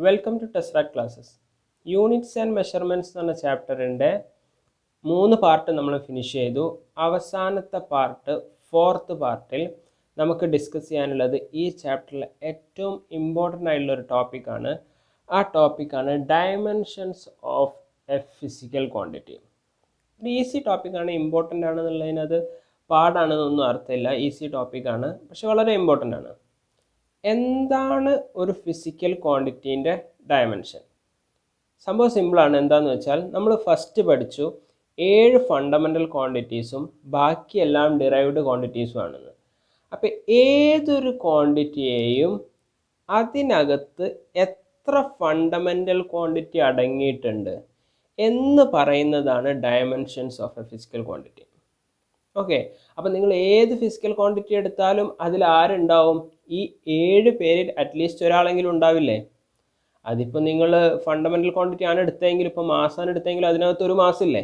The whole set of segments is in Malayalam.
വെൽക്കം ടു ടെസ്റാറ്റ് ക്ലാസ്സസ്. യൂണിറ്റ്സ് ആൻഡ് മെഷർമെൻറ്റ്സ് എന്ന ചാപ്റ്ററിൻ്റെ 3 പാർട്ട് നമ്മൾ ഫിനിഷ് ചെയ്തു. അവസാനത്തെ പാർട്ട്, 4th പാർട്ടിൽ നമുക്ക് ഡിസ്കസ് ചെയ്യാനുള്ളത് ഈ ചാപ്റ്ററിലെ ഏറ്റവും ഇമ്പോർട്ടൻ്റ് ആയിട്ടുള്ളൊരു ടോപ്പിക്കാണ്. ആ ടോപ്പിക്കാണ് dimensions of A physical quantity. ഒരു ഈസി ടോപ്പിക്കാണ്, ഇമ്പോർട്ടൻ്റ് ആണെന്നുള്ളതിനത് പാടാണെന്നൊന്നും അർത്ഥമില്ല. ഈസി ടോപ്പിക്കാണ്, പക്ഷെ വളരെ ഇമ്പോർട്ടൻ്റ് ആണ്. എന്താണ് ഒരു ഫിസിക്കൽ ക്വാണ്ടിറ്റീൻ്റെ ഡയമെൻഷൻ? സംഭവം സിമ്പിളാണ്. എന്താണെന്ന് വെച്ചാൽ നമ്മൾ ഫസ്റ്റ് പഠിച്ചു 7 ഫണ്ടമെൻ്റൽ ക്വാണ്ടിറ്റീസും ബാക്കിയെല്ലാം ഡിറൈവ്ഡ് ക്വാണ്ടിറ്റീസും ആണെന്ന്. അപ്പോൾ ഏതൊരു ക്വാണ്ടിറ്റിയെയും അതിനകത്ത് എത്ര ഫണ്ടമെൻ്റൽ ക്വാണ്ടിറ്റി അടങ്ങിയിട്ടുണ്ട് എന്ന് പറയുന്നതാണ് dimensions of A physical quantity. Okay, അപ്പോൾ നിങ്ങൾ ഏത് ഫിസിക്കൽ ക്വാണ്ടിറ്റി എടുത്താലും അതിൽ ആരുണ്ടാവും? ഈ 7 പേരിൽ അറ്റ്ലീസ്റ്റ് ഒരാളെങ്കിലും ഉണ്ടാവില്ലേ? അതിപ്പോൾ നിങ്ങൾ ഫണ്ടമെൻ്റൽ ക്വാണ്ടിറ്റി ആണ് എടുത്തതെങ്കിൽ, ഇപ്പോൾ മാസാണ് എടുത്തതെങ്കിൽ അതിനകത്ത് ഒരു മാസ് ഇല്ലേ?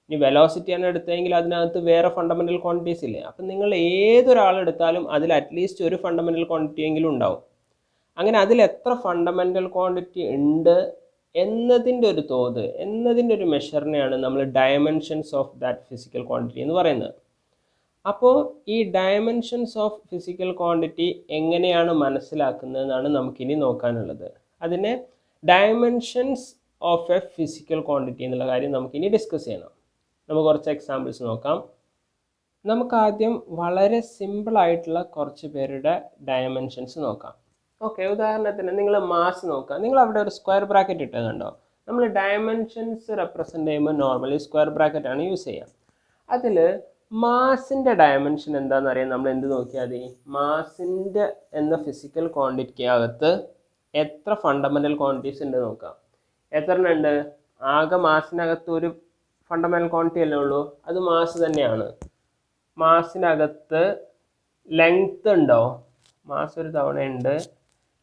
ഇനി വെലോസിറ്റി ആണ് എടുത്തതെങ്കിൽ അതിനകത്ത് വേറെ ഫണ്ടമെൻ്റൽ ക്വാണ്ടിറ്റീസ് ഇല്ലേ? അപ്പം നിങ്ങൾ ഏതൊരാളെടുത്താലും അതിൽ അറ്റ്ലീസ്റ്റ് ഒരു ഫണ്ടമെൻ്റൽ ക്വാണ്ടിറ്റി എങ്കിലും ഉണ്ടാവും. അങ്ങനെ അതിൽ എത്ര ഫണ്ടമെൻ്റൽ ക്വാണ്ടിറ്റി ഉണ്ട് എന്നതിൻ്റെ ഒരു തോത്, എന്നതിൻ്റെ ഒരു മെഷറിനെയാണ് നമ്മൾ dimensions of that physical quantity എന്ന് പറയുന്നത്. അപ്പോൾ ഈ ഡയമെൻഷൻസ് ഓഫ് ഫിസിക്കൽ ക്വാണ്ടിറ്റി എങ്ങനെയാണ് മനസ്സിലാക്കുന്നതെന്നാണ് നമുക്കിനി നോക്കാനുള്ളത്. അതിനെ dimensions of A physical quantity എന്നുള്ള കാര്യം നമുക്കിനി ഡിസ്കസ് ചെയ്യണം. നമുക്ക് കുറച്ച് എക്സാമ്പിൾസ് നോക്കാം. നമുക്ക് ആദ്യം വളരെ സിമ്പിളായിട്ടുള്ള കുറച്ച് പേരുടെ ഡയമെൻഷൻസ് നോക്കാം. ഓക്കെ, ഉദാഹരണത്തിന് നിങ്ങൾ മാസ് നോക്കുക. നിങ്ങൾ അവിടെ ഒരു സ്ക്വയർ ബ്രാക്കറ്റ് ഇട്ടത് കണ്ടോ? നമ്മൾ ഡയമെൻഷൻസ് റെപ്രസെൻ്റ് ചെയ്യുമ്പോൾ നോർമലി സ്ക്വയർ ബ്രാക്കറ്റാണ് യൂസ് ചെയ്യുക. അതിൽ മാസിൻ്റെ ഡയമെൻഷൻ എന്താണെന്ന് അറിയാൻ നമ്മൾ എന്ത് നോക്കിയാൽ മതി? മാസിൻ്റെ എന്ന ഫിസിക്കൽ ക്വാണ്ടിറ്റിക്ക് അകത്ത് എത്ര ഫണ്ടമെൻ്റൽ ക്വാണ്ടിറ്റീസ് ഉണ്ട് നോക്കാം. എത്ര എണ്ണം ഉണ്ട്? ആകെ മാസിനകത്ത് ഒരു ഫണ്ടമെൻ്റൽ ക്വാണ്ടിറ്റി അല്ലേ ഉള്ളൂ, അത് മാസ് തന്നെയാണ്. മാസിനകത്ത് ലെങ്ത് ഉണ്ടോ? മാസ് ഒരു തവണയുണ്ട്,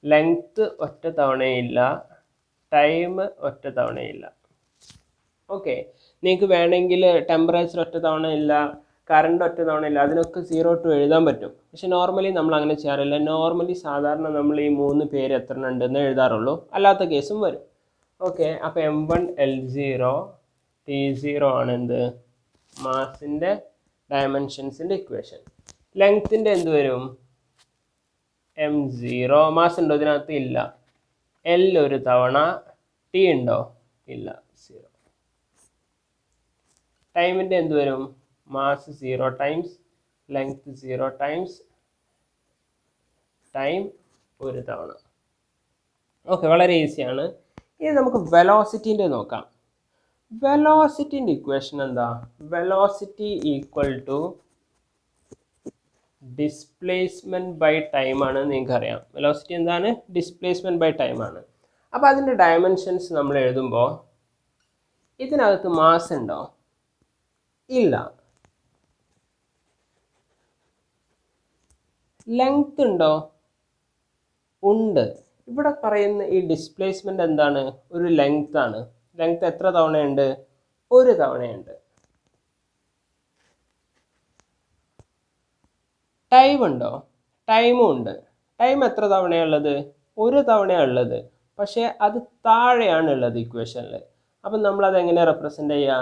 ലെങ്ത്ത് ഒറ്റ തവണയില്ല, ടൈം ഒറ്റ തവണയില്ല. ഓക്കെ, നിങ്ങൾക്ക് വേണമെങ്കിൽ ടെമ്പറേച്ചർ ഒറ്റ തവണയില്ല, കറണ്ട് ഒറ്റ തവണയില്ല, അതിനൊക്കെ 0 to എഴുതാൻ പറ്റും. പക്ഷെ നോർമലി നമ്മൾ അങ്ങനെ ചെയ്യാറില്ല. നോർമലി സാധാരണ നമ്മൾ ഈ 3 പേര് എത്ര ഉണ്ടെന്ന് എഴുതാറുള്ളൂ, അല്ലാത്ത കേസും വരും. ഓക്കെ, അപ്പോൾ M1 L0 T0 ആണ് എന്ത്? മാസിൻ്റെ ഡയമെൻഷൻസിൻ്റെ ഇക്വേഷൻ. ലെങ്ത്തിൻ്റെ എന്ത് വരും? M0. മാസ് ഉണ്ടോ ഇതിനകത്ത്? ഇല്ല. L ഒരു തവണ, T ഉണ്ടോ? ഇല്ല, 0. ടൈമിൻ്റെ എന്ത് വരും? Mass 0 times length 0 times time ഒരു തവണ. ഓക്കെ, വളരെ ഈസിയാണ്. ഇനി നമുക്ക് വെലോസിറ്റീൻ്റെ നോക്കാം. വെലോസിറ്റീൻ്റെ ഇക്വേഷൻ എന്താ? Velocity equal to displacement by time ആണ്. നിങ്ങൾക്കറിയാം വെലോസിറ്റി എന്താണ്? ഡിസ്പ്ലേസ്മെൻറ്റ് ബൈ ടൈം ആണ്. അപ്പോൾ അതിൻ്റെ ഡയമെൻഷൻസ് നമ്മൾ എഴുതുമ്പോൾ ഇതിനകത്ത് മാസ് ഉണ്ടോ? ഇല്ല. ലെങ്ത് ഉണ്ടോ? ഉണ്ട്. ഇവിടെ പറയുന്ന ഈ ഡിസ്പ്ലേസ്മെൻറ്റ് എന്താണ്? ഒരു ലെങ്ത് ആണ്. ലെങ്ത് എത്ര തവണയുണ്ട്? ഒരു തവണയുണ്ട്. ടൈം ഉണ്ടോ? ടൈമും ഉണ്ട്. ടൈം എത്ര തവണയുള്ളത്? ഒരു തവണയുള്ളത്. പക്ഷേ അത് താഴെയാണ് ഉള്ളത് ഇക്വേഷനിൽ. അപ്പം നമ്മളത് എങ്ങനെ റെപ്രസെൻ്റ് ചെയ്യുക?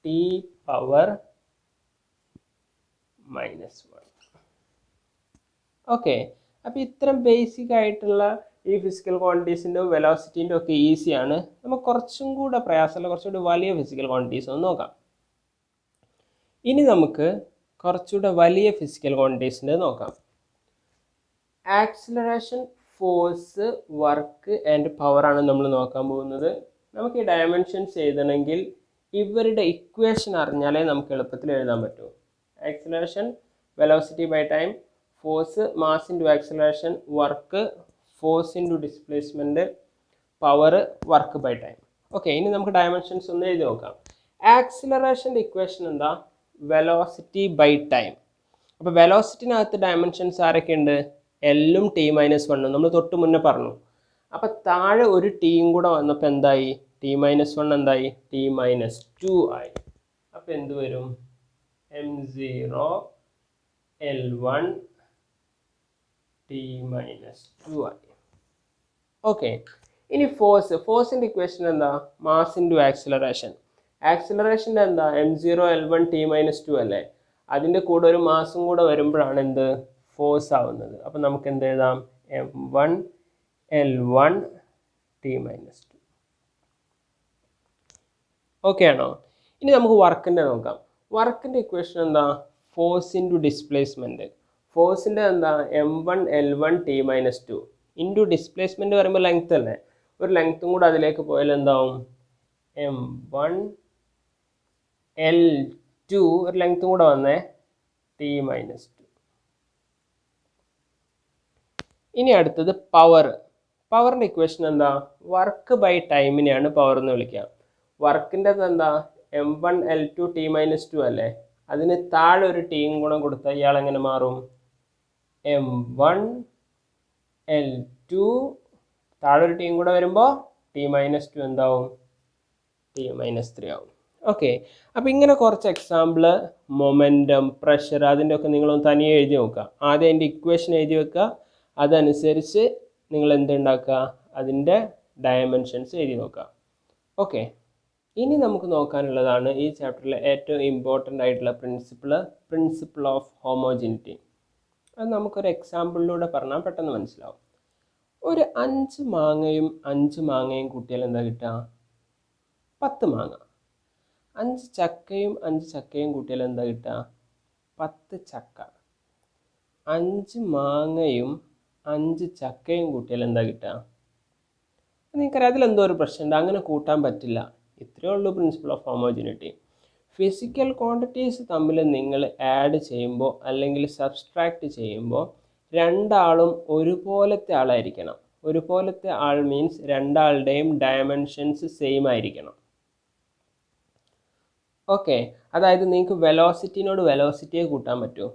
T⁻⁻⁻⁻⁻. ഓക്കെ, അപ്പോൾ ഇത്തരം ബേസിക് ആയിട്ടുള്ള ഈ ഫിസിക്കൽ ക്വാണ്ടിറ്റീസിൻ്റെ വെലോസിറ്റീൻ്റെ ഒക്കെ ഈസിയാണ്. നമുക്ക് കുറച്ചും കൂടെ പ്രയാസമുള്ള കുറച്ചുകൂടി വലിയ ഫിസിക്കൽ ക്വാണ്ടിറ്റീസ് ഒന്ന് നോക്കാം. ഇനി നമുക്ക് കുറച്ചുകൂടെ വലിയ ഫിസിക്കൽ ക്വാണ്ടിറ്റീസിൻ്റെ നോക്കാം. Acceleration, force, work and power ആണ് നമ്മൾ നോക്കാൻ പോകുന്നത്. നമുക്ക് ഈ ഡയമെൻഷൻസ് എഴുതണമെങ്കിൽ ഇവരുടെ ഇക്വേഷൻ അറിഞ്ഞാലേ നമുക്ക് എളുപ്പത്തിൽ എഴുതാൻ പറ്റൂ. Acceleration velocity by time, force mass into acceleration, work force into displacement, power work by time. Okay, ഇനി നമുക്ക് ഡയമെൻഷൻസ് ഒന്ന് എഴുതി നോക്കാം. ആക്സിലറേഷൻ്റെ ഇക്വേഷൻ എന്താ? Velocity by time. അപ്പോൾ വെലോസിറ്റിനകത്ത് ഡയമെൻഷൻസ് ആരൊക്കെ ഉണ്ട്? L-ഉം T-1 നമ്മൾ തൊട്ട് മുന്നേ പറഞ്ഞു. അപ്പോൾ താഴെ ഒരു ടീയും കൂടെ വന്നപ്പോൾ എന്തായി? T-1 എന്തായി? T-2 ആയി. അപ്പോൾ എന്ത് വരും? M0 L1 T-2 ആയി. ഓക്കെ, ഇനി ഫോഴ്സിൻ്റെ ഇക്വേഷൻ എന്താ? Mass into acceleration. ആക്സിലറേഷൻ്റെ എന്താ? m0L1t-2 അല്ലേ? അതിൻ്റെ കൂടെ ഒരു മാസും കൂടെ വരുമ്പോഴാണ് എന്ത്? ഫോഴ്സ് ആവുന്നത്. അപ്പം നമുക്ക് എന്ത് എഴുതാം? m1L1t-2. ഓക്കെ ആണോ? ഇനി നമുക്ക് വർക്കിൻ്റെ നോക്കാം. വർക്കിൻ്റെ ഇക്വേഷൻ എന്താ? Force into displacement. ഫോഴ്സിൻ്റെ എന്താ? m1L1t-2 ഇൻറ്റു ഡിസ്പ്ലേസ്മെൻറ്റ് പറയുമ്പോൾ ലെങ്ത് അല്ലേ? ഒരു ലെങ്ത്തും കൂടെ അതിലേക്ക് പോയാൽ എന്താവും? m1L2 ഒരു ലെങ്ത്തും കൂടെ വന്നേ t-2. ഇനി അടുത്തത് പവർ. പവറിൻ്റെ ഇക്വേഷൻ എന്താ? വർക്ക് ബൈ ടൈമിനെയാണ് പവർ എന്ന് വിളിക്കുക. വർക്കിൻ്റെ എന്താ? m1L2t-2 അല്ലേ? അതിന് താഴെ ഒരു ടീം ഗുണം കൊടുത്താൽ ഇയാൾ എങ്ങനെ മാറും? m1L2 താഴെ ഒരു ടീം കൂടെ വരുമ്പോൾ t-2 എന്താവും? t-3 ആവും. ഓക്കെ, അപ്പോൾ ഇങ്ങനെ കുറച്ച് എക്സാമ്പിൾ മൊമെൻറ്റം, പ്രഷർ, അതിൻ്റെ ഒക്കെ നിങ്ങളൊന്ന് തനിയെ എഴുതി നോക്കുക. ആദ്യം അതിൻ്റെ ഇക്വേഷൻ എഴുതി വെക്കുക. അതനുസരിച്ച് നിങ്ങൾ എന്തുണ്ടാക്കുക? അതിൻ്റെ ഡയമെൻഷൻസ് എഴുതി നോക്കുക. ഓക്കെ, ഇനി നമുക്ക് നോക്കാനുള്ളതാണ് ഈ ചാപ്റ്ററിലെ ഏറ്റവും ഇമ്പോർട്ടൻ്റ് ആയിട്ടുള്ള പ്രിൻസിപ്പിൾ ഓഫ് ഹോമോജിനിറ്റി. അത് നമുക്കൊരു എക്സാമ്പിളിലൂടെ പറഞ്ഞാൽ പെട്ടെന്ന് മനസ്സിലാവും. ഒരു 5 മാങ്ങയും കൂട്ടിയാൽ എന്താ കിട്ടുക? 10 മാങ്ങ. 5 ചക്കയും കൂട്ടിയാൽ എന്താ കിട്ടുക? 10 ചക്ക. 5 മാങ്ങയും 5 ചക്കയും കൂട്ടിയാൽ എന്താ കിട്ടുക? നിങ്ങൾക്കറിയാം അതിലെന്തോ ഒരു പ്രശ്നമുണ്ട്, അങ്ങനെ കൂട്ടാൻ പറ്റില്ല. ഇത്രയേ ഉള്ളൂ principle of homogeneity. Physical quantities തമ്മിൽ നിങ്ങൾ ആഡ് ചെയ്യുമ്പോൾ അല്ലെങ്കിൽ സബ്സ്ട്രാക്റ്റ് ചെയ്യുമ്പോൾ രണ്ടാളും ഒരുപോലത്തെ ആളായിരിക്കണം. ഒരുപോലത്തെ ആൾ മീൻസ് രണ്ടാളുടെയും ഡയമെൻഷൻസ് സെയിം ആയിരിക്കണം. ഓക്കെ, അതായത് നിങ്ങൾക്ക് വെലോസിറ്റിനോട് വെലോസിറ്റിയെ കൂട്ടാൻ പറ്റുമോ?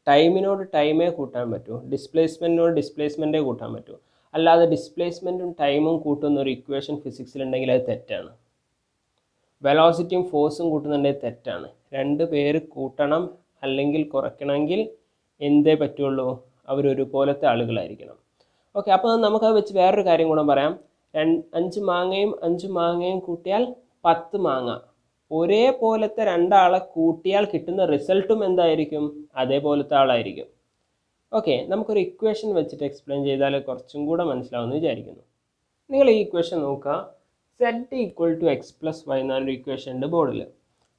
ടൈമിനോട് ടൈമേ കൂട്ടാൻ പറ്റുമോ? ഡിസ്പ്ലേസ്മെൻറ്റിനോട് ഡിസ്പ്ലേസ്മെൻറ്റേ കൂട്ടാൻ പറ്റുമോ? അല്ലാതെ ഡിസ്പ്ലേസ്മെൻറ്റും ടൈമും കൂട്ടുന്ന ഒരു ഇക്വേഷൻ ഫിസിക്സിലുണ്ടെങ്കിൽ അത് തെറ്റാണ്. വെലോസിറ്റിയും ഫോഴ്സും കൂട്ടുന്നുണ്ടെങ്കിൽ തെറ്റാണ്. 2 പേര് കൂട്ടണം അല്ലെങ്കിൽ കുറയ്ക്കണമെങ്കിൽ എന്തേ പറ്റുള്ളൂ? അവരൊരുപോലത്തെ ആളുകളായിരിക്കണം. ഓക്കെ, അപ്പോൾ നമുക്കത് വെച്ച് വേറൊരു കാര്യം കൂടെ പറയാം. 5 മാങ്ങയും കൂട്ടിയാൽ 10 മാങ്ങ. ഒരേപോലത്തെ 2 ആളെ കൂട്ടിയാൽ കിട്ടുന്ന റിസൾട്ടും എന്തായിരിക്കും? അതേപോലത്തെ ആളായിരിക്കും. ഓക്കെ, നമുക്കൊരു ഇക്വേഷൻ വെച്ചിട്ട് എക്സ്പ്ലെയിൻ ചെയ്താൽ കുറച്ചും കൂടെ മനസ്സിലാവുമെന്ന് വിചാരിക്കുന്നു. നിങ്ങൾ ഈ ഇക്വേഷൻ നോക്കുക. z = x+y എന്നൊരു ഇക്വേഷൻ ഉണ്ട് ബോർഡിൽ.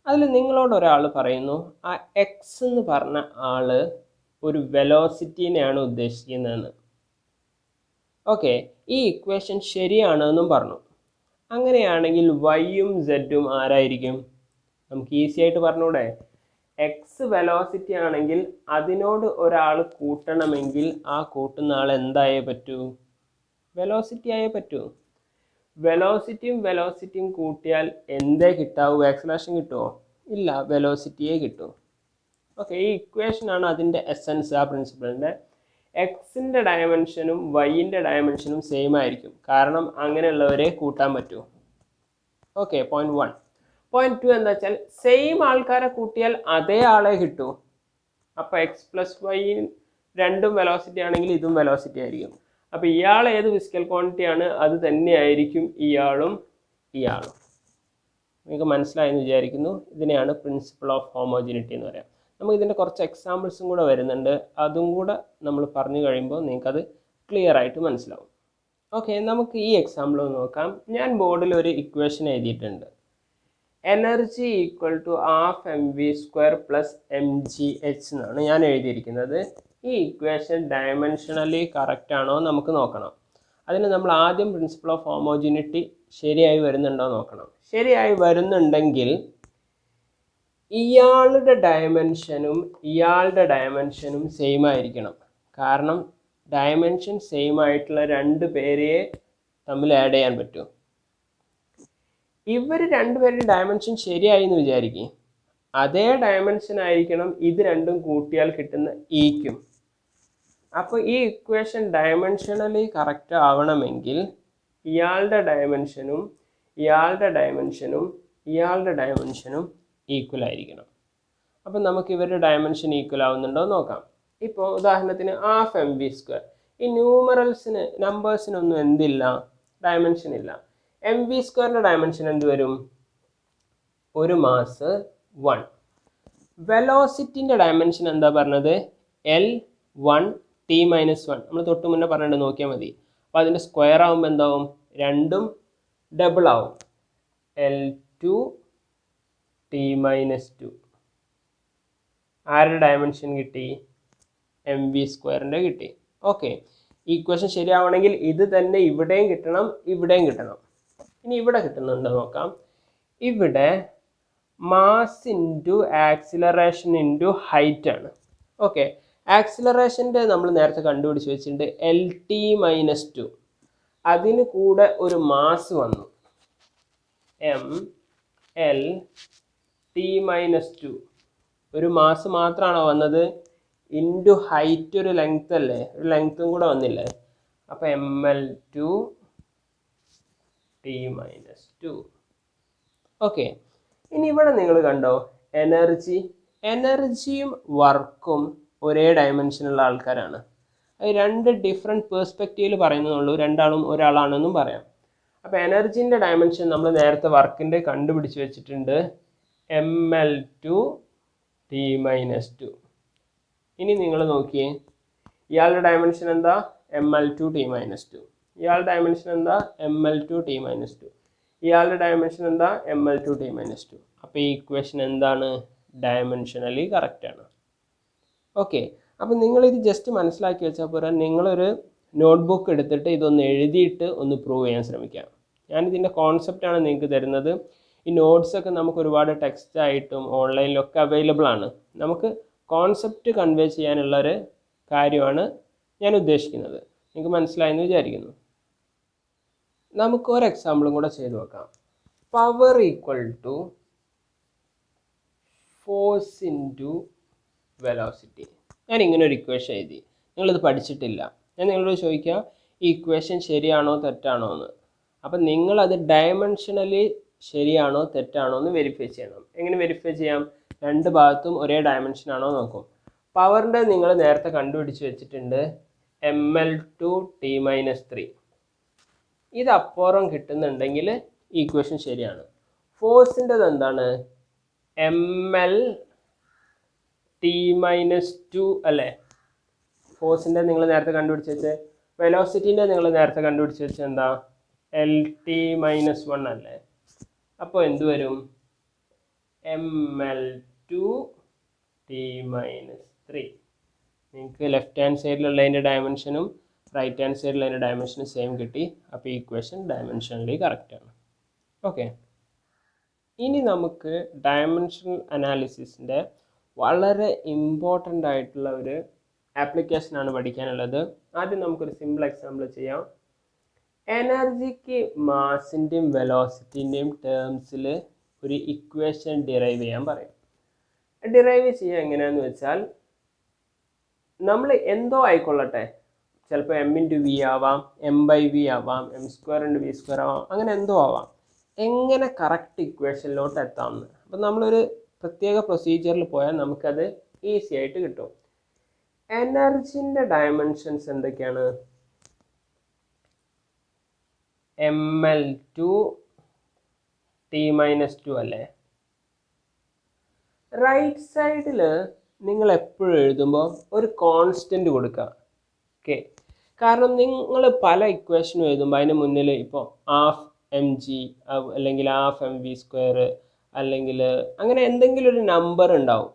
അതിൽ നിങ്ങളോട് ഒരാൾ പറയുന്നു ആ എക്സ് എന്ന് പറഞ്ഞ ആൾ ഒരു വെലോസിറ്റീനെയാണ് ഉദ്ദേശിക്കുന്നതെന്ന്. ഓക്കെ, ഈ ഇക്വേഷൻ ശരിയാണെന്നും പറഞ്ഞു. അങ്ങനെയാണെങ്കിൽ വൈയും സെഡും ആരായിരിക്കും? നമുക്ക് ഈസി ആയിട്ട് പറഞ്ഞൂടെ? എക്സ് വെലോസിറ്റി ആണെങ്കിൽ അതിനോട് ഒരാൾ കൂട്ടണമെങ്കിൽ ആ കൂട്ടുന്ന ആൾ എന്തായേ പറ്റൂ? വെലോസിറ്റി ആയേ പറ്റൂ. വെലോസിറ്റിയും കൂട്ടിയാൽ എന്തേ കിട്ടാവൂ? ആക്സലറേഷൻ കിട്ടുമോ? ഇല്ല, വെലോസിറ്റിയേ കിട്ടൂ. ഓക്കെ, ഈ ഇക്വേഷനാണ് അതിൻ്റെ എസൻസ്. ആ പ്രിൻസിപ്പിളിൻ്റെ എക്സിൻ്റെ ഡയമെൻഷനും വൈൻ്റെ ഡയമെൻഷനും സെയിം ആയിരിക്കും. കാരണം അങ്ങനെയുള്ളവരെ കൂട്ടാൻ പറ്റൂ. Okay, point 1. പോയിന്റ് 2 എന്താ വെച്ചാൽ സെയിം ആൾക്കാരെ കൂട്ടിയാൽ അതേ ആളെ കിട്ടൂ. അപ്പോൾ x+y രണ്ടും വെലോസിറ്റി ആണെങ്കിൽ ഇതും വെലോസിറ്റി ആയിരിക്കും. അപ്പോൾ ഇയാൾ ഏത് ഫിസിക്കൽ ക്വാണ്ടിറ്റി ആണ് അത് തന്നെയായിരിക്കും ഇയാളും. നിങ്ങൾക്ക് മനസ്സിലായെന്ന് വിചാരിക്കുന്നു. ഇതിനെയാണ് പ്രിൻസിപ്പിൾ ഓഫ് ഹോമോജിനിറ്റി എന്ന് പറയാം. നമുക്ക് ഇതിൻ്റെ കുറച്ച് എക്സാമ്പിൾസും കൂടെ വരുന്നുണ്ട്. അതും കൂടെ നമ്മൾ പറഞ്ഞു കഴിയുമ്പോൾ നിങ്ങൾക്കത് ക്ലിയർ ആയിട്ട് മനസ്സിലാവും. ഓക്കെ, നമുക്ക് ഈ എക്സാമ്പിൾ ഒന്ന് നോക്കാം. ഞാൻ ബോർഡിൽ ഒരു ഇക്വേഷൻ എഴുതിയിട്ടുണ്ട്. എനർജി = 12mv² + mgh എന്നാണ് ഞാൻ എഴുതിയിരിക്കുന്നത്. ഈ ഇക്വേഷൻ ഡയമെൻഷനലി കറക്റ്റ് ആണോ നമുക്ക് നോക്കണം. അതിന് നമ്മൾ ആദ്യം പ്രിൻസിപ്പിൾ ഓഫ് ഹോമോജിനിറ്റി ശരിയായി വരുന്നുണ്ടോ നോക്കണം. ശരിയായി വരുന്നുണ്ടെങ്കിൽ ഇയാളുടെ ഡയമെൻഷനും സെയിം ആയിരിക്കണം. കാരണം ഡയമെൻഷൻ സെയിം ആയിട്ടുള്ള 2 പേരെ തമ്മിൽ ആഡ് ചെയ്യാൻ പറ്റും. ഇവർ 2 പേരുടെ ഡയമെൻഷൻ ശരിയായി എന്ന് വിചാരിക്കും. അതേ ഡയമെൻഷൻ ആയിരിക്കണം ഇത് രണ്ടും കൂട്ടിയാൽ കിട്ടുന്ന ഈക്കും. അപ്പോൾ ഈ ഇക്വേഷൻ ഡയമെൻഷനലി കറക്റ്റ് ആവണമെങ്കിൽ ഇയാളുടെ ഡയമെൻഷനും ഈക്വൽ ആയിരിക്കണം. അപ്പം നമുക്ക് ഇവരുടെ ഡയമെൻഷൻ ഈക്വൽ ആവുന്നുണ്ടോ നോക്കാം. ഇപ്പോൾ ഉദാഹരണത്തിന് 12mv². ഈ ന്യൂമറൽസിന് നമ്പേഴ്സിനൊന്നും എന്തില്ല, ഡയമെൻഷൻ ഇല്ല. എം വി സ്ക്വയറിൻ്റെ ഡയമെൻഷൻ എന്ത് വരും? ഒരു മാസ് 1. വെലോസിറ്റിൻ്റെ ഡയമെൻഷൻ എന്താ പറഞ്ഞത്? L1 t-1. നമ്മൾ തൊട്ട് മുന്നേ പറഞ്ഞിട്ട് നോക്കിയാൽ മതി. അപ്പോൾ അതിൻ്റെ സ്ക്വയർ ആകുമ്പോൾ എന്താവും? രണ്ടും ഡബിൾ ആവും. L2 t-2. ആരുടെ ഡയമെൻഷൻ കിട്ടി? എം വി സ്ക്വയറിൻ്റെ കിട്ടി. ഓക്കെ, ഈക്വേഷൻ ശരിയാവണമെങ്കിൽ ഇത് തന്നെ ഇവിടെയും കിട്ടണം, ഇവിടെയും കിട്ടണം. ഇനി ഇവിടെ കിട്ടുന്നുണ്ടോ നോക്കാം. ഇവിടെ mass into acceleration into height ആണ്. ഓക്കെ, ആക്സിലറേഷൻ്റെ നമ്മൾ നേരത്തെ കണ്ടുപിടിച്ച് വെച്ചിട്ടുണ്ട് LT-2. അതിന് കൂടെ ഒരു മാസ് വന്നു MLT-2. ഒരു മാസ് മാത്രമാണോ വന്നത്? ഇൻറ്റു ഹൈറ്റ് ഒരു ലെങ്ത് അല്ലേ, ഒരു ലെങ്ത്തും കൂടെ വന്നില്ലേ? അപ്പോൾ ML2 t-2. ഓക്കെ, ഇനി ഇവിടെ നിങ്ങൾ കണ്ടോ എനർജിയും വർക്കും ഒരേ ഡയമെൻഷനുള്ള ആൾക്കാരാണ്. അത് രണ്ട് ഡിഫറെൻറ്റ് പേഴ്സ്പെക്റ്റീവിൽ പറയുന്നുള്ളൂ, രണ്ടാളും ഒരാളാണെന്നും പറയാം. അപ്പോൾ എനർജീൻ്റെ ഡയമെൻഷൻ നമ്മൾ നേരത്തെ വർക്കിൻ്റെ കണ്ടുപിടിച്ച് വെച്ചിട്ടുണ്ട്, ML2 t-2. ഇനി നിങ്ങൾ നോക്കിയേ, ഇയാളുടെ ഡയമെൻഷൻ എന്താ? ML2 t-2. ഇയാളുടെ ഡയമെൻഷൻ എന്താ? ML2 t-2. ഇയാളുടെ ഡയമെൻഷൻ എന്താ? ML2 t-2. അപ്പോൾ ഈ ഇക്വേഷൻ എന്താണ്? ഡയമെൻഷനലി കറക്റ്റാണ്. ഓക്കെ, അപ്പോൾ നിങ്ങളിത് ജസ്റ്റ് മനസ്സിലാക്കി വെച്ചാൽ പോരാ, നിങ്ങളൊരു നോട്ട്ബുക്ക് എടുത്തിട്ട് ഇതൊന്ന് എഴുതിയിട്ട് ഒന്ന് പ്രൂവ് ചെയ്യാൻ ശ്രമിക്കാം. ഞാനിതിൻ്റെ കോൺസെപ്റ്റാണ് നിങ്ങൾക്ക് തരുന്നത്. ഈ നോട്ട്സൊക്കെ നമുക്ക് ഒരുപാട് ടെക്സ്റ്റ് ആയിട്ടും ഓൺലൈനിലൊക്കെ അവൈലബിൾ ആണ്. നമുക്ക് കോൺസെപ്റ്റ് കൺവേ ചെയ്യാനുള്ളൊരു കാര്യമാണ് ഞാൻ ഉദ്ദേശിക്കുന്നത്. നിങ്ങൾക്ക് മനസ്സിലായെന്ന് വിചാരിക്കുന്നു. നമുക്ക് ഒരു എക്സാമ്പിളും കൂടെ ചെയ്ത് നോക്കാം. Power equal to force into velocity. ഞാൻ ഇങ്ങനെ ഒരു ഇക്വേഷൻ എഴുതി. നിങ്ങളിത് പഠിച്ചിട്ടില്ല. ഞാൻ നിങ്ങളോട് ചോദിക്കുക, ഈ ഇക്വേഷൻ ശരിയാണോ തെറ്റാണോ എന്ന്. അപ്പം നിങ്ങളത് ഡയമെൻഷനലി ശരിയാണോ തെറ്റാണോ എന്ന് വെരിഫൈ ചെയ്യണം. എങ്ങനെ വെരിഫൈ ചെയ്യാം? രണ്ട് ഭാഗത്തും ഒരേ ഡയമെൻഷൻ ആണോ നോക്കും. പവറിൻ്റെ നിങ്ങൾ നേരത്തെ കണ്ടുപിടിച്ച് വെച്ചിട്ടുണ്ട് ML2 t-3. ഇത് അപ്പുറം കിട്ടുന്നുണ്ടെങ്കിൽ ഈക്വേഷൻ ശരിയാണ്. ഫോഴ്സിൻ്റെത് എന്താണ്? MLT-2 അല്ലേ? ഫോഴ്സിൻ്റെ നിങ്ങൾ നേരത്തെ കണ്ടുപിടിച്ച് വെച്ച്. വെലോസിറ്റീൻ്റെ നിങ്ങൾ നേരത്തെ കണ്ടുപിടിച്ച് വെച്ച് എന്താ? LT-1 അല്ലേ? അപ്പോൾ എന്ത് വരും? ML2 t-3. നിങ്ങൾക്ക് ലെഫ്റ്റ് ഹാൻഡ് സൈഡിലുള്ളതിൻ്റെ ഡയമെൻഷനും റൈറ്റ് ഹാൻഡ് സൈഡിലുള്ളതിൻ്റെ ഡയമെൻഷനും സെയിം കിട്ടി. അപ്പോൾ ഈ ഇക്വേഷൻ ഡയമെൻഷനലി കറക്റ്റാണ്. ഓക്കെ, ഇനി നമുക്ക് ഡയമെൻഷണൽ അനാലിസിസിൻ്റെ വളരെ ഇമ്പോർട്ടൻ്റ് ആയിട്ടുള്ള ഒരു ആപ്ലിക്കേഷനാണ് പഠിക്കാനുള്ളത്. ആദ്യം നമുക്കൊരു സിമ്പിൾ എക്സാമ്പിൾ ചെയ്യാം. എനർജിക്ക് മാസിൻ്റെയും വെലോസിറ്റിൻ്റെയും ടേംസിൽ ഒരു ഇക്വേഷൻ ഡിറൈവ് ചെയ്യാൻ പറയും. ഡിറൈവ് ചെയ്യുക എങ്ങനെയാണെന്ന് വെച്ചാൽ, നമ്മൾ എന്തോ ആയിക്കൊള്ളട്ടെ, ചിലപ്പോൾ M×V ആവാം, M/V ആവാം, M²×V² ആവാം, അങ്ങനെ എന്തോ ആവാം. എങ്ങനെ കറക്റ്റ് ഇക്വേഷനിലോട്ട് എത്താമെന്ന്. അപ്പം നമ്മളൊരു പ്രത്യേക പ്രൊസീജിയറിൽ പോയാൽ നമുക്കത് ഈസി ആയിട്ട് കിട്ടും. എനർജിൻ്റെ ഡയമെൻഷൻസ് എന്തൊക്കെയാണ്? ML2 t-2 അല്ലേ? റൈറ്റ് സൈഡിൽ നിങ്ങൾ എപ്പോഴും എഴുതുമ്പോൾ ഒരു കോൺസ്റ്റൻറ്റ് കൊടുക്കുക. ഓക്കെ, കാരണം നിങ്ങൾ പല ഇക്വേഷനും എഴുതുമ്പോൾ അതിന് മുന്നിൽ ഇപ്പോൾ ½ mg അല്ലെങ്കിൽ ½ mv², അല്ലെങ്കിൽ അങ്ങനെ എന്തെങ്കിലും ഒരു നമ്പർ ഉണ്ടാവും,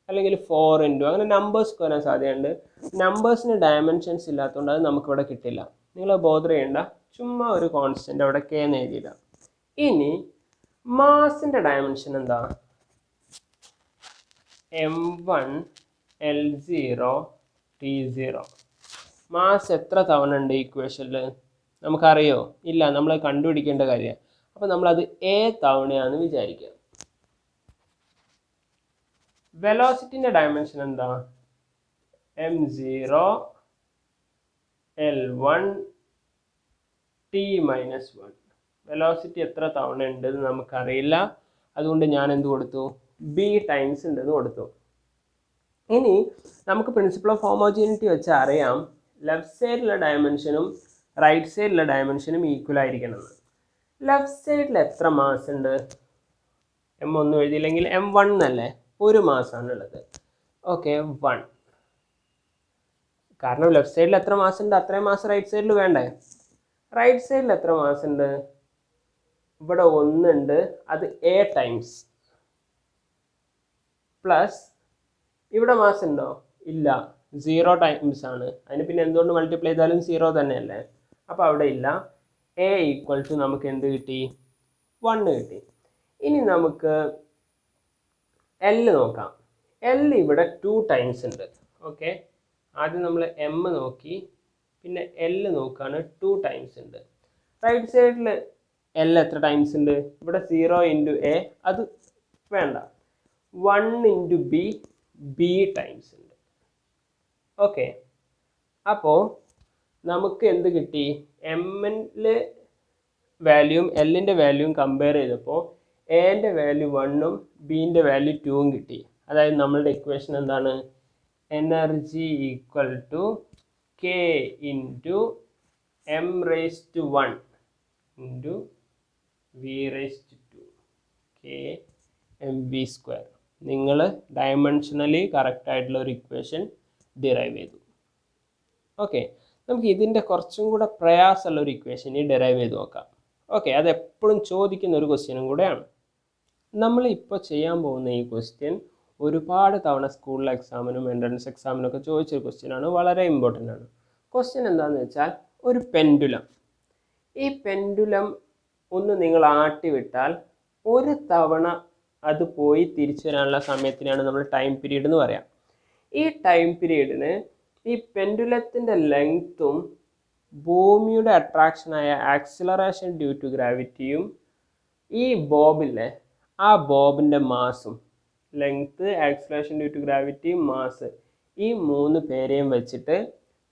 അല്ലെങ്കിൽ 4 അങ്ങനെ നമ്പേഴ്സ് വരാൻ സാധ്യതയുണ്ട്. നമ്പേഴ്സിന് ഡയമെൻഷൻസ് ഇല്ലാത്തതുകൊണ്ട് അത് നമുക്കിവിടെ കിട്ടില്ല. നിങ്ങൾ ബോധർ ചെയ്യേണ്ട, ചുമ്മാ ഒരു കോൺസ്റ്റൻ്റ് അവിടെ k എന്ന് എഴുതിയിടാം. ഇനി മാസിൻ്റെ ഡയമെൻഷൻ എന്താ? M1 L0 T0. മാസ് എത്ര തവണ ഉണ്ട് ഇക്വേഷനിൽ? നമുക്കറിയോ? ഇല്ല, നമ്മൾ കണ്ടുപിടിക്കേണ്ട കാര്യമാണ്. അപ്പോൾ നമ്മളത് A തവണയാണെന്ന് വിചാരിക്കുക. വെലോസിറ്റിൻ്റെ ഡയമെൻഷൻ എന്താ? M0 L1 t-1. വെലോസിറ്റി എത്ര തവണ ഉണ്ടെന്ന് നമുക്കറിയില്ല. അതുകൊണ്ട് ഞാൻ എന്ത് കൊടുത്തു? B ടൈംസ് ഉണ്ടെന്ന് കൊടുത്തു. ഇനി നമുക്ക് പ്രിൻസിപ്പിൾ ഓഫ് ഹോമോജീനിറ്റി വെച്ച് അറിയാം, ലെഫ്റ്റ് സൈഡിലെ ഡയമെൻഷനും റൈറ്റ് സൈഡിലെ ഡയമെൻഷനും ഈക്വൽ ആയിരിക്കണം. ലെഫ്റ്റ് സൈഡിൽ എത്ര മാസ് ഉണ്ട്? എം ഒന്നും എഴുതിയില്ലെങ്കിൽ M1 എന്നല്ലേ, ഒരു മാസമാണുള്ളത്. ഓക്കെ, 1. കാരണം ലെഫ്റ്റ് സൈഡിൽ എത്ര മാസ് ഉണ്ട് അത്രയും മാസ് റൈറ്റ് സൈഡിൽ വേണ്ടേ. റൈറ്റ് സൈഡിൽ എത്ര മാസ് ഉണ്ട്? ഇവിടെ 1 ഉണ്ട്, അത് A ടൈംസ് പ്ലസ് ഇവിടെ മാസ് ഉണ്ടോ? ഇല്ല, 0 ടൈംസ് ആണ്. അതിന് പിന്നെ എന്തുകൊണ്ട് മൾട്ടിപ്ലൈ ചെയ്താലും 0 തന്നെയല്ലേ, അപ്പോൾ അവിടെ ഇല്ല. A ഈക്വൽ ടു നമുക്ക് എന്ത് കിട്ടി? 1 കിട്ടി. ഇനി നമുക്ക് L നോക്കാം. L ഇവിടെ 2 ടൈംസ് ഉണ്ട്. ഓക്കെ, ആദ്യം നമ്മൾ M നോക്കി, പിന്നെ L നോക്കുകയാണ്, 2 ടൈംസ് ഉണ്ട്. റൈറ്റ് സൈഡിൽ L എത്ര ടൈംസ് ഉണ്ട്? ഇവിടെ 0 ഇൻറ്റു A, അത് വേണ്ട. 1 ഇൻറ്റു B ടൈംസ് ഉണ്ട്. ഓക്കെ, അപ്പോൾ നമുക്ക് എന്ത് കിട്ടി? എമ്മിൻ്റെ വാല്യൂവും എല്ലിൻ്റെ വാല്യൂവും കമ്പയർ ചെയ്തപ്പോൾ എൻ്റെ വാല്യൂ 1ഉം ബീൻ്റെ വാല്യൂ 2ഉം കിട്ടി. അതായത് നമ്മളുടെ ഇക്വേഷൻ എന്താണ്? Energy equal to K into M⁻1 into V⁻2 kmv². നിങ്ങൾ ഡയമെൻഷനലി കറക്റ്റായിട്ടുള്ള ഒരു ഇക്വേഷൻ ഡിറൈവ് ചെയ്തു. ഓക്കെ, നമുക്ക് ഇതിൻ്റെ കുറച്ചും കൂടെ പ്രയാസമുള്ള ഒരു ഇക്വേഷൻ ഡിറൈവ് ചെയ്ത് നോക്കാം. ഓക്കെ, അത് എപ്പോഴും ചോദിക്കുന്ന ഒരു ക്വസ്റ്റ്യനും കൂടെയാണ്. നമ്മൾ ഇപ്പോൾ ചെയ്യാൻ പോകുന്ന ഈ ക്വസ്റ്റ്യൻ ഒരുപാട് തവണ സ്കൂളിൽ എക്സാമിനും എൻട്രൻസ് എക്സാമിനൊക്കെ ചോദിച്ചൊരു ക്വസ്റ്റ്യനാണ്, വളരെ ഇമ്പോർട്ടൻ്റ് ആണ്. ക്വസ്റ്റ്യൻ എന്താണെന്ന് വെച്ചാൽ, ഒരു പെൻഡുലം. ഈ പെൻഡുലം ഒന്ന് നിങ്ങൾ ആട്ടിവിട്ടാൽ ഒരു തവണ അത് പോയി തിരിച്ചു വരാനുള്ള സമയത്തിനാണ് നമ്മൾ ടൈം പീരീഡ് എന്ന് പറയാം. ഈ ടൈം പീരീഡിന് ഈ പെൻഡുലത്തിൻ്റെ ലെങ്ത്തും ഭൂമിയുടെ അട്രാക്ഷനായ ആക്സിലറേഷൻ ഡ്യൂ ടു ഗ്രാവിറ്റിയും ഈ ബോബിലെ ആ ബോബിൻ്റെ മാസും, length, acceleration due to gravity, mass, ഈ 3 പേരെയും വെച്ചിട്ട്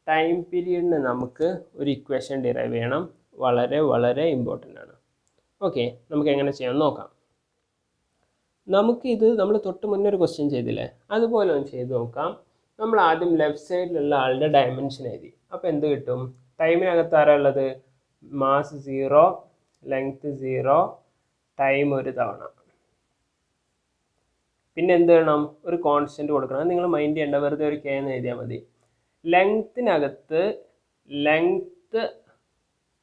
ടൈം പീരീഡിന് നമുക്ക് ഒരു ഇക്വേഷൻ ഡിറൈവ് ചെയ്യണം. വളരെ വളരെ ഇമ്പോർട്ടൻ്റ് ആണ്. ഓക്കെ, നമുക്ക് എങ്ങനെ ചെയ്യാമെന്ന് നോക്കാം. നമുക്കിത് നമ്മൾ തൊട്ട് മുന്നേ ഒരു ക്വസ്റ്റ്യൻ ചെയ്തില്ലേ, അതുപോലെ ഒന്ന് ചെയ്ത് നോക്കാം. നമ്മൾ ആദ്യം ലെഫ്റ്റ് സൈഡിലുള്ള ആളുടെ ഡയമെൻഷൻ എഴുതി. അപ്പോൾ എന്ത് കിട്ടും? ടൈമിനകത്ത് ആരാ ഉള്ളത്? മാസ് 0, ലെങ്ത്ത് 0, ടൈം ഒരു തവണ. പിന്നെ എന്ത് വേണം? ഒരു കോൺസ്റ്റൻറ്റ് കൊടുക്കണം. നിങ്ങൾ മൈൻഡ് ചെയ്യേണ്ട, വെറുതെ ഒരു K എന്ന് എഴുതിയാൽ മതി. ലെങ്ത്തിനകത്ത് ലെങ്ത്ത്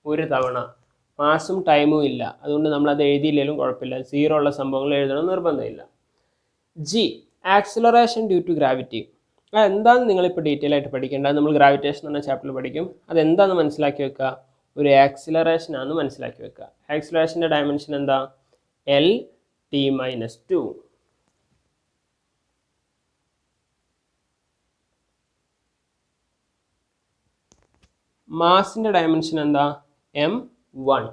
ഒരു തവണ, മാസും ടൈമും ഇല്ല, അതുകൊണ്ട് നമ്മളത് എഴുതിയില്ലെങ്കിലും കുഴപ്പമില്ല. 0 ഉള്ള സംഭവങ്ങൾ എഴുതണം നിർബന്ധമില്ല. G, acceleration due to gravity. അതെന്താണെന്ന് നിങ്ങളിപ്പോൾ ഡീറ്റെയിൽ ആയിട്ട് പഠിക്കേണ്ടത്. നമ്മൾ ഗ്രാവിറ്റേഷൻ എന്ന ചാപ്റ്ററിൽ പഠിക്കും. അതെന്താണെന്ന് മനസ്സിലാക്കി വെക്കുക. ഒരു ആക്സിലറേഷൻ ആണെന്ന് മനസ്സിലാക്കി വെക്കുക. ആക്സിലറേഷൻ്റെ ഡയമെൻഷൻ എന്താ? L_t−2. മാസിൻ്റെ ഡയമെൻഷൻ എന്താ? M1.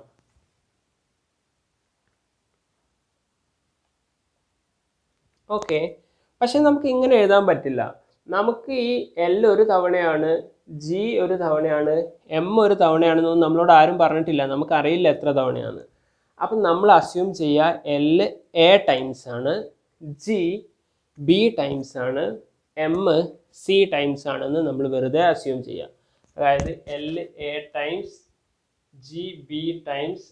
ഓക്കെ, പക്ഷെ നമുക്ക് ഇങ്ങനെ എഴുതാൻ പറ്റില്ല. നമുക്ക് ഈ L ഒരു തവണയാണ്, G ഒരു തവണയാണ്, M ഒരു തവണയാണെന്നൊന്നും നമ്മളോട് ആരും പറഞ്ഞിട്ടില്ല. നമുക്കറിയില്ല എത്ര തവണയാണ്. അപ്പം നമ്മൾ അസ്യൂം ചെയ്യുക L A ടൈംസ് ആണ്, G B ടൈംസ് ആണ്, M C ടൈംസ് ആണെന്ന് നമ്മൾ വെറുതെ അസ്യൂം ചെയ്യുക. അതായത് L A times, G B times,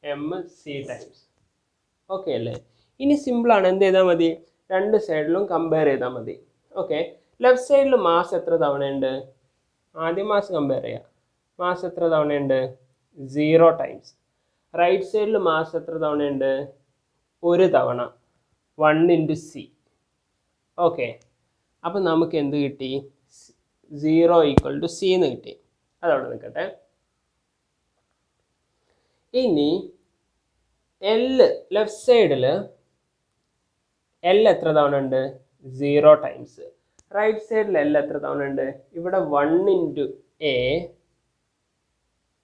M C times. Okay അല്ലേ? ഇനി സിമ്പിളാണ്. എന്ത് ചെയ്താൽ മതി? രണ്ട് സൈഡിലും കമ്പയർ ചെയ്താൽ മതി. ഓക്കെ, ലെഫ്റ്റ് സൈഡിൽ മാസ് എത്ര തവണയുണ്ട്? ആദ്യം മാസ് കമ്പയർ ചെയ്യാം. മാസ് എത്ര തവണയുണ്ട്? 0 ടൈംസ്. റൈറ്റ് സൈഡിൽ മാസ് എത്ര തവണയുണ്ട്? ഒരു തവണ, 1 ഇൻറ്റു C. ഓക്കെ, അപ്പം നമുക്ക് എന്ത് കിട്ടി? 0 ഈക്വൽ ടു C എന്ന് കിട്ടി. അതവിടെ നിൽക്കട്ടെ. ഇനി L, ലെഫ്റ്റ് സൈഡിൽ L എത്ര തവണ ഉണ്ട്? 0 ടൈംസ്. റൈറ്റ് സൈഡിൽ L എത്ര തവണ ഉണ്ട്? ഇവിടെ 1 ഇൻറ്റു A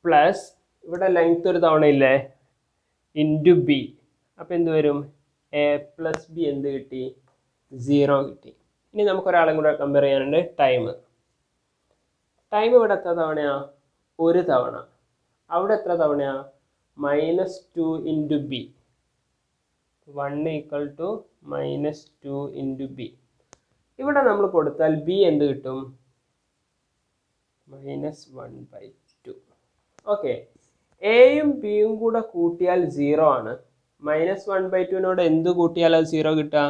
പ്ലസ് ഇവിടെ ലെങ്ത് ഒരു തവണ ഇല്ലേ, ഇൻറ്റു B. അപ്പം എന്ത് വരും? A പ്ലസ് B എന്ത് കിട്ടി? 0 കിട്ടി. ഇനി നമുക്കൊരാളും കൂടെ കമ്പയർ ചെയ്യാനുണ്ട്. ടൈം. ടൈം ഇവിടെ എത്ര തവണയാ? ഒരു തവണ. അവിടെ എത്ര തവണയാ? -2 into B. 1 equal to -2 into B. ഇവിടെ നമ്മൾ കൊടുത്താൽ B എന്ത് കിട്ടും? -1/2. ഓക്കെ, എയും ബിയും കൂടെ കൂട്ടിയാൽ 0 ആണ്. -1/2നോട് എന്ത് കൂട്ടിയാൽ അത് 0 കിട്ടുക?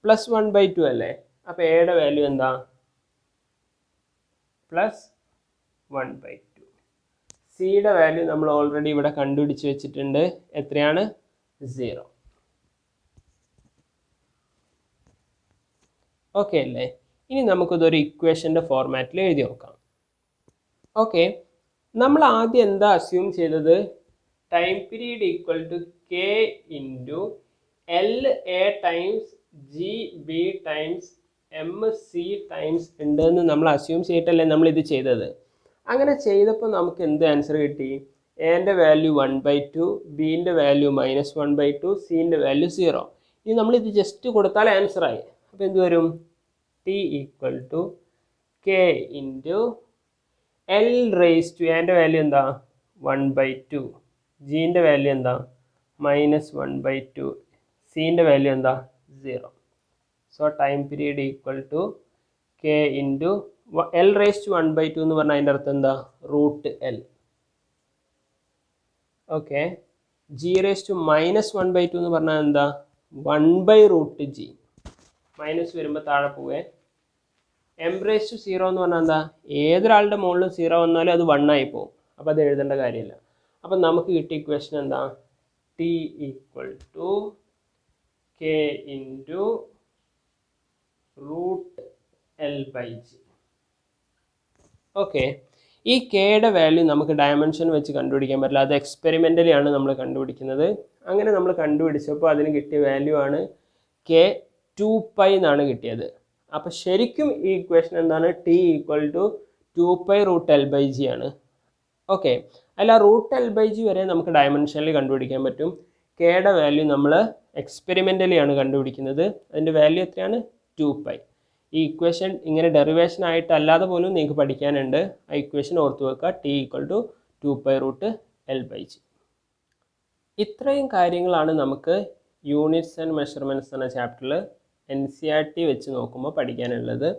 +1/2 അല്ലേ? അപ്പോൾ എയുടെ വാല്യൂ എന്താ? +1/2. സിയുടെ വാല്യൂ നമ്മൾ ഓൾറെഡി ഇവിടെ കണ്ടുപിടിച്ച് വെച്ചിട്ടുണ്ട്. എത്രയാണ്? 0. ഓക്കെ അല്ലേ? ഇനി നമുക്കിതൊരു ഇക്വേഷൻ്റെ ഫോർമാറ്റിൽ എഴുതി നോക്കാം. ഓക്കെ, നമ്മൾ ആദ്യം എന്താ അസ്യൂം ചെയ്തത്? Time period equal to K into LA times GB times MC times ഉണ്ടെന്ന് നമ്മൾ അസ്യൂം ചെയ്തിട്ടല്ലേ നമ്മൾ ഇത് ചെയ്തത്. അങ്ങനെ ചെയ്തപ്പോൾ നമുക്ക് എന്ത് ആൻസർ കിട്ടി? എൻ്റെ വാല്യൂ 1/2, ബിൻ്റെ വാല്യൂ -1/2, സിൻ്റെ വാല്യൂ 0. ഇനി നമ്മളിത് ജസ്റ്റ് കൊടുത്താൽ ആൻസറായി. അപ്പോൾ എന്ത് വരും? T equal to K into L⁻², എൻ്റെ വാല്യൂ എന്താ? 1/2, ജിൻ്റെ വാല്യൂ എന്താ? -1/2, സിൻ്റെ വാല്യൂ എന്താ? 0. So time period equal to K into L⁻1/2 എന്ന് പറഞ്ഞാൽ അതിൻ്റെ അർത്ഥം എന്താ? √L. ഓക്കെ, G⁻−1/2 എന്ന് പറഞ്ഞാൽ എന്താ? 1/√G. മൈനസ് വരുമ്പോൾ താഴെ പോവേ. M⁻0 എന്ന് പറഞ്ഞാൽ എന്താ? ഏതൊരാളുടെ മുകളിലും 0 വന്നാലും അത് 1 ആയി പോകും. അപ്പോൾ അത് എഴുതേണ്ട കാര്യമില്ല. അപ്പം നമുക്ക് കിട്ടിയ ഇക്വേഷൻ എന്താ? T equal to K into √L/G. Okay, ഈ കെയുടെ വാല്യൂ നമുക്ക് ഡയമെൻഷൻ വെച്ച് കണ്ടുപിടിക്കാൻ പറ്റില്ല. അത് എക്സ്പെരിമെൻ്റലി ആണ് നമ്മൾ കണ്ടുപിടിക്കുന്നത്. അങ്ങനെ നമ്മൾ കണ്ടുപിടിച്ചപ്പോൾ അതിന് കിട്ടിയ വാല്യൂ ആണ് കെ 2π എന്നാണ് കിട്ടിയത്. അപ്പോൾ ശരിക്കും ഈ ഇക്വേഷൻ എന്താണ്? T ഈക്വൽ ടു 2π√L/G ആണ്. ഓക്കെ, അല്ല √L/G വരെ നമുക്ക് ഡയമെൻഷനിൽ കണ്ടുപിടിക്കാൻ പറ്റും. കെയുടെ വാല്യൂ നമ്മൾ എക്സ്പെരിമെൻ്റലി ആണ് കണ്ടുപിടിക്കുന്നത്. അതിൻ്റെ വാല്യൂ എത്രയാണ്? 2π. ഈ ഇക്വേഷൻ ഇങ്ങനെ ഡെറിവേഷൻ ആയിട്ട് അല്ലാതെ പോലും നിങ്ങൾക്ക് പഠിക്കാനുണ്ട്. ആ ഇക്വേഷൻ ഓർത്ത് വെക്കുക. T equal to 2π√L/G. ഇത്രയും കാര്യങ്ങളാണ് നമുക്ക് യൂണിറ്റ്സ് ആൻഡ് മെഷർമെൻറ്റ്സ് എന്ന ചാപ്റ്ററിൽ NCERT വെച്ച് നോക്കുമ്പോൾ പഠിക്കാനുള്ളത്.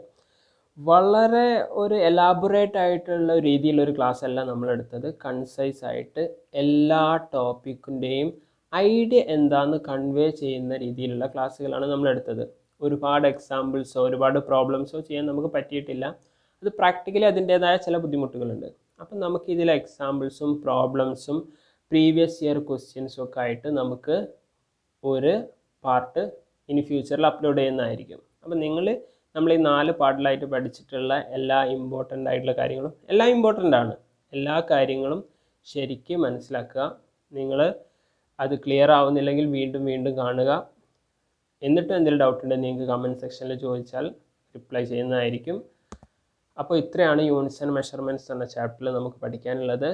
വളരെ ഒരു എലാബറേറ്റ് ആയിട്ടുള്ള രീതിയിലൊരു ക്ലാസ് അല്ല നമ്മളെടുത്തത്. കൺസൈസ് ആയിട്ട് എല്ലാ ടോപ്പിക്കിൻ്റെയും ഐഡിയ എന്താണെന്ന് കൺവേ ചെയ്യുന്ന രീതിയിലുള്ള ക്ലാസ്സുകളാണ് നമ്മളെടുത്തത്. ഒരുപാട് എക്സാമ്പിൾസോ ഒരുപാട് പ്രോബ്ലംസോ ചെയ്യാൻ നമുക്ക് പറ്റിയിട്ടില്ല. അത് പ്രാക്ടിക്കലി അതിൻ്റേതായ ചില ബുദ്ധിമുട്ടുകളുണ്ട്. അപ്പം നമുക്ക് ഇതിലെ എക്സാമ്പിൾസും പ്രോബ്ലംസും പ്രീവിയസ് ഇയർ ക്വസ്റ്റ്യൻസും ഒക്കെ ആയിട്ട് നമുക്ക് ഒരു പാർട്ട് ഇനി ഫ്യൂച്ചറിൽ അപ്ലോഡ് ചെയ്യുന്നതായിരിക്കും. അപ്പം നമ്മൾ ഈ 4 പാർട്ടിലായിട്ട് പഠിച്ചിട്ടുള്ള എല്ലാ ഇമ്പോർട്ടൻ്റ് ആയിട്ടുള്ള കാര്യങ്ങളും എല്ലാം ഇമ്പോർട്ടൻ്റ് ആണ്. എല്ലാ കാര്യങ്ങളും ശരിക്കും മനസ്സിലാക്കുക. നിങ്ങൾ അത് ക്ലിയർ ആവുന്നില്ലെങ്കിൽ വീണ്ടും വീണ്ടും കാണുക. എന്നിട്ട് എന്തെങ്കിലും ഡൗട്ട് ഉണ്ടെങ്കിൽ നിങ്ങൾക്ക് കമൻറ്റ് സെക്ഷനിൽ ചോദിച്ചാൽ റിപ്ലൈ ചെയ്യുന്നതായിരിക്കും. അപ്പോൾ ഇത്രയാണ് യൂണിറ്റ്സ് ആൻഡ് മെഷർമെൻറ്റ്സ് എന്ന ചാപ്റ്ററിൽ നമുക്ക് പഠിക്കാനുള്ളത്.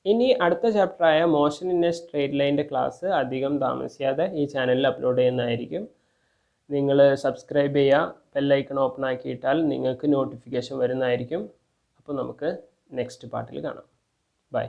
ഇനി അടുത്ത ചാപ്റ്ററായ മോഷൻ ഇൻ എ സ്ട്രെയിറ്റ് ലൈൻ്റെ ക്ലാസ് അധികം താമസിയാതെ ഈ ചാനലിൽ അപ്ലോഡ് ചെയ്യുന്നതായിരിക്കും. നിങ്ങൾ സബ്സ്ക്രൈബ് ചെയ്യുക, ബെല്ലൈക്കൺ ഓപ്പൺ ആക്കിയിട്ടാൽ നിങ്ങൾക്ക് നോട്ടിഫിക്കേഷൻ വരുന്നതായിരിക്കും. അപ്പോൾ നമുക്ക് നെക്സ്റ്റ് പാർട്ടിൽ കാണാം. ബൈ.